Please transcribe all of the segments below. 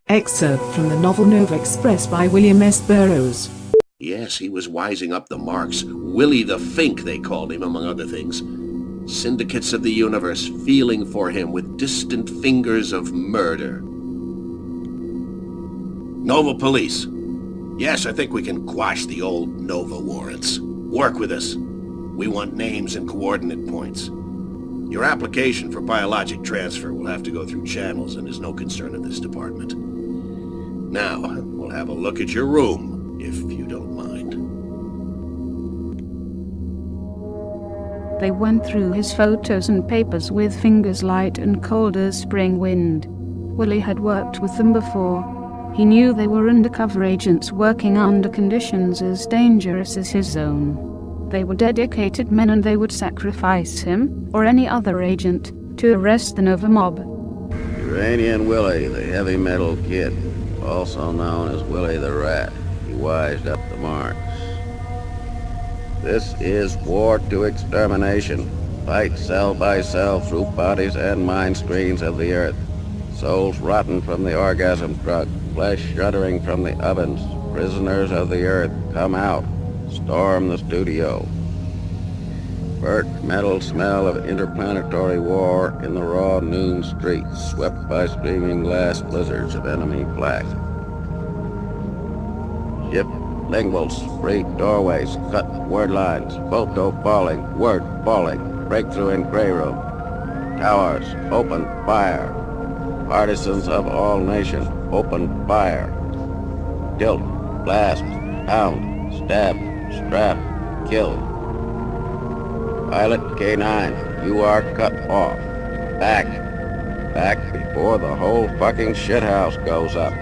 Excerpt from the novel Nova Express by William S. Burroughs. Yes, he was wising up the marks. Willy the Fink, they called him, among other things. Syndicates of the universe feeling for him with distant fingers of murder. Nova Police. Yes, I think we can quash the old Nova warrants. Work with us. We want names and coordinate points. Your application for biologic transfer will have to go through channels and is no concern of this department. Now, we'll have a look at your room, if you don't mind. They went through his photos and papers with fingers light and cold as spring wind. Willie had worked with them before. He knew they were undercover agents working under conditions as dangerous as his own. They were dedicated men and they would sacrifice him, or any other agent, to arrest the Nova mob. Uranian Willie, the heavy metal kid, also known as Willie the Rat. He wised up the marks. This is war to extermination. Fight cell by cell through bodies and mind screens of the earth. Souls rotten from the orgasm drug, flesh shuddering from the ovens. Prisoners of the earth, come out. Storm the studio. Burnt metal smell of interplanetary war in the raw noon streets, swept by streaming glass blizzards of enemy flak. Ship linguals, free doorways, cut word lines, photo falling, word falling, breakthrough in gray room. Towers, open fire. Partisans of all nations, open fire. Tilt, blast, pound, stab, strap, kill. Pilot K9, you are cut off. Back. Back before the whole fucking shithouse goes up.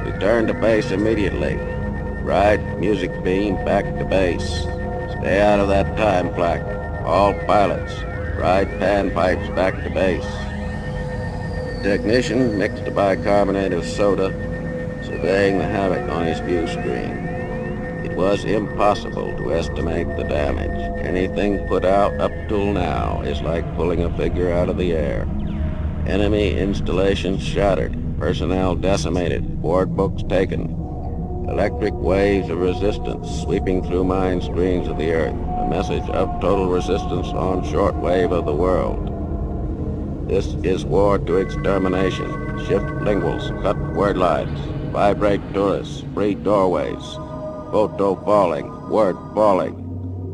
Return to base immediately. Ride music beam back to base. Stay out of that time flak. All pilots, ride panpipes back to base. Technician mixed a bicarbonate of soda, surveying the havoc on his view screen. It was impossible to estimate the damage. Anything put out up till now is like pulling a figure out of the air. Enemy installations shattered, personnel decimated, board books taken. Electric waves of resistance sweeping through mind screens of the earth, a message of total resistance on shortwave of the world. This is war to extermination. Shift linguals, cut word lines, vibrate tourists, free doorways. Photo falling, word falling.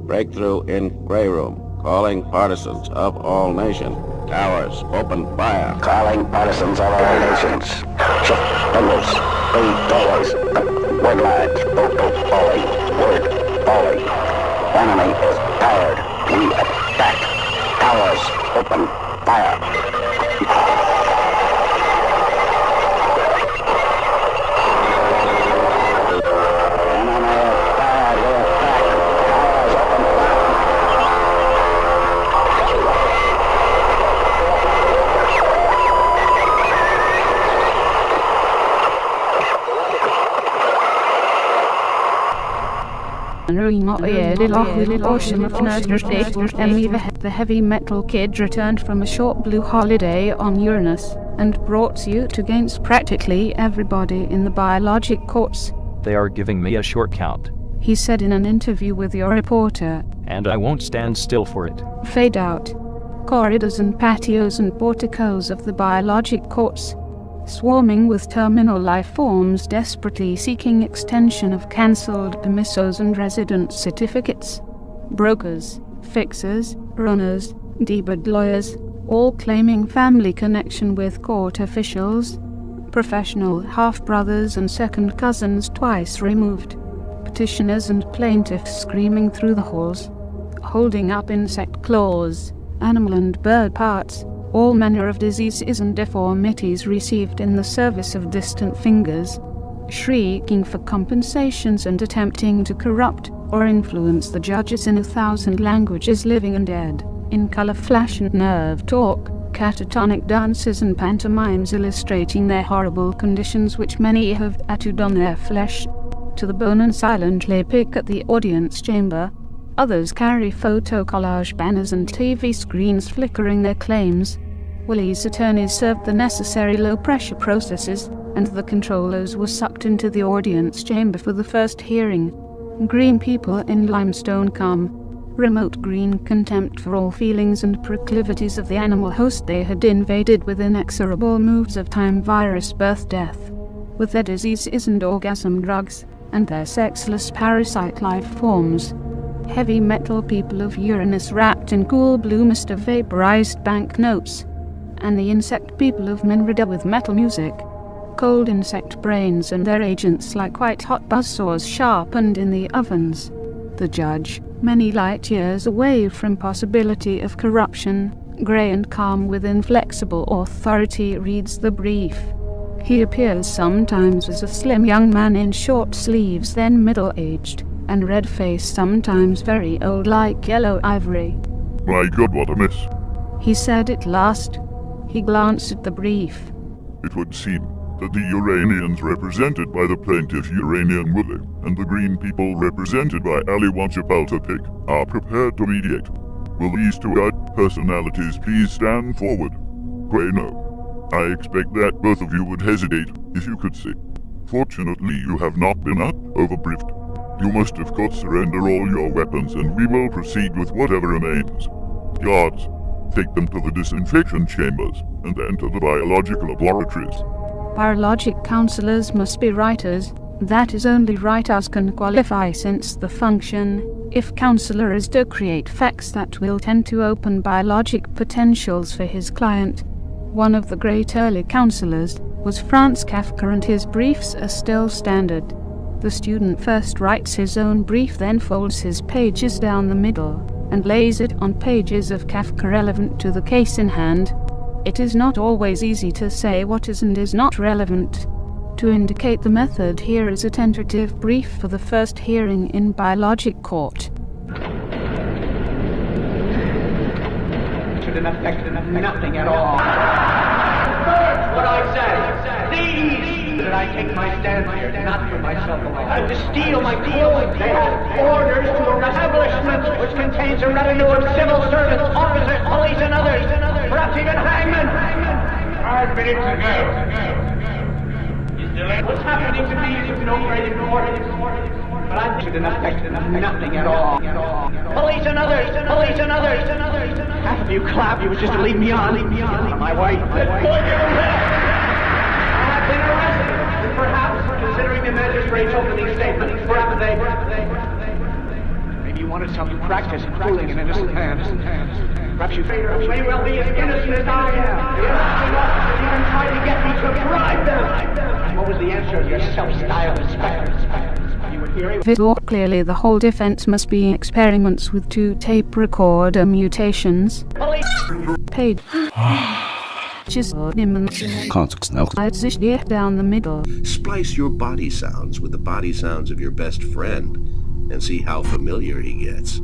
Breakthrough in gray room, calling partisans of all nations. Towers, open fire. Calling partisans of all nations. Shift linguals, free doorways, cut word lines. Photo falling, word falling. Enemy is tired. We attack. Towers, open fire. The heavy metal kid returned from a short blue holiday on Uranus and brought suit against practically everybody in the biologic courts. They are giving me a short count, he said in an interview with your reporter. and I won't stand still for it. Fade out. Corridors and patios and porticos of the biologic courts, swarming with terminal life forms desperately seeking extension of cancelled permissos and resident certificates. Brokers, fixers, runners, debug lawyers, all claiming family connection with court officials. Professional half-brothers and second cousins twice removed. Petitioners and plaintiffs screaming through the halls, holding up insect claws, animal and bird parts, all manner of diseases and deformities received in the service of distant fingers, shrieking for compensations and attempting to corrupt or influence the judges in 1,000 languages living and dead, in color flash and nerve talk, catatonic dances and pantomimes illustrating their horrible conditions which many have tattooed on their flesh to the bone and silently pick at the audience chamber. Others carry photo collage banners and TV screens flickering their claims. Willy's attorneys served the necessary low-pressure processes, and the controllers were sucked into the audience chamber for the first hearing. Green people in limestone calm, remote green contempt for all feelings and proclivities of the animal host they had invaded with inexorable moves of time, virus, birth, death, with their diseases and orgasm drugs, and their sexless parasite life forms. Heavy metal people of Uranus wrapped in cool blue mist of vaporized banknotes, and the insect people of Minrida with metal music. Cold insect brains and their agents like white-hot buzzsaws sharpened in the ovens. The judge, many light years away from possibility of corruption, grey and calm with inflexible authority, reads the brief. He appears sometimes as a slim young man in short sleeves, then middle-aged, and red-faced, sometimes very old like yellow ivory. My God, what a mess. He said at last. He glanced at the brief. It would seem that the Uranians represented by the plaintiff Uranian Willy and the Green people represented by Ali Pig are prepared to mediate. Will these two personalities please stand forward? Pray no. I expect that both of you would hesitate if you could see. Fortunately, you have not been overbriefed. You must of course surrender all your weapons and we will proceed with whatever remains. Guards, take them to the disinfection chambers and then to the biological laboratories. Biologic counselors must be writers. That is only writers can qualify, since the function, if counselor, is to create facts that will tend to open biologic potentials for his client. One of the great early counselors was Franz Kafka, and his briefs are still standard. The student first writes his own brief, then folds his pages down the middle, and lays it on pages of Kafka relevant to the case in hand. It is not always easy to say what is and is not relevant. To indicate the method, here is a tentative brief for the first hearing in biologic court. Should in effect nothing at all. What I said. These that I take my stand here, not for myself alone. To steal my clothes. They have orders to an establishment which contains a retinue of civil servants, officers, police, and others. Perhaps even hangmen. 5 minutes ago. What's happening to me is no great importance. But I should in effect nothing at all. Police and others. Police and others. Half of you clap, you was just to lead me on. My way. I've been arrested. Perhaps, considering the magistrate's opening statement, perhaps maybe you wanted some practice in fooling an innocent man. Perhaps you may well be as innocent as I am. The arresting officers even tried to get me to bribe them. What was the answer of your self-styled inspector? You were hearing... Clearly the whole defense must be experiments with 2 tape recorder mutations. Paid. Just down the middle. Splice your body sounds with the body sounds of your best friend and see how familiar he gets.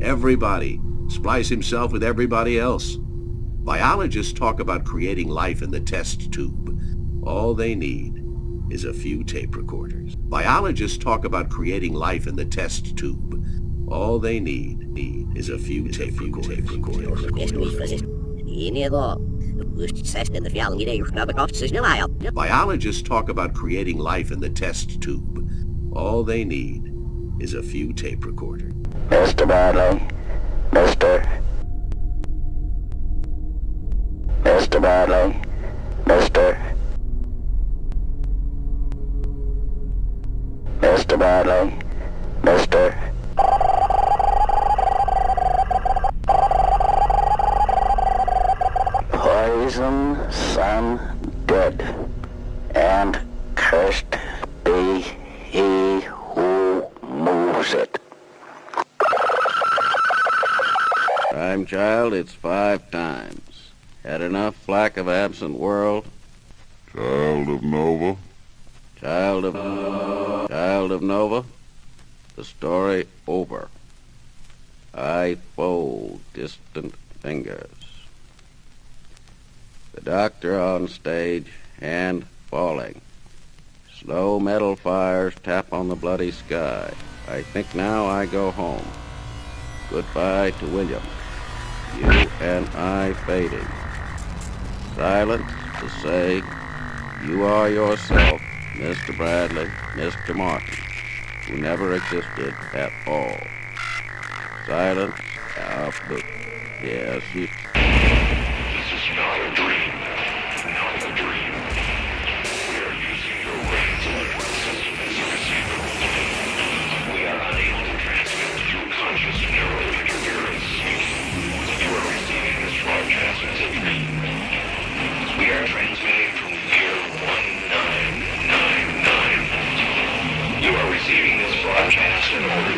Everybody splice himself with everybody else. Biologists talk about creating life in the test tube. All they need is a few tape recorders. Biologists talk about creating life in the test tube. All they need is a few tape recorders. Biologists talk about creating life in the test tube. All they need is a few tape recorders. Mr. Bradley. Mr. Bradley. Mr. Bradley. Poison son dead, and cursed be he who moves it. Time, child, it's 5 times. Had enough flack of absent world? Child of Nova. Child of Nova? The story over. I fold distant fingers. The doctor on stage, hand falling. Slow metal fires tap on the bloody sky. I think now I go home. Goodbye to William. You and I fading. Silence to say, you are yourself, Mr. Bradley, Mr. Martin, who never existed at all. Silence, yes, you... This is not a dream. Not a dream. We are using your brain's system as a receiver. We are unable to transmit through conscious neural interference. You are receiving this broadcast as a dream. We are transmitting from year 1999. You are receiving this broadcast in order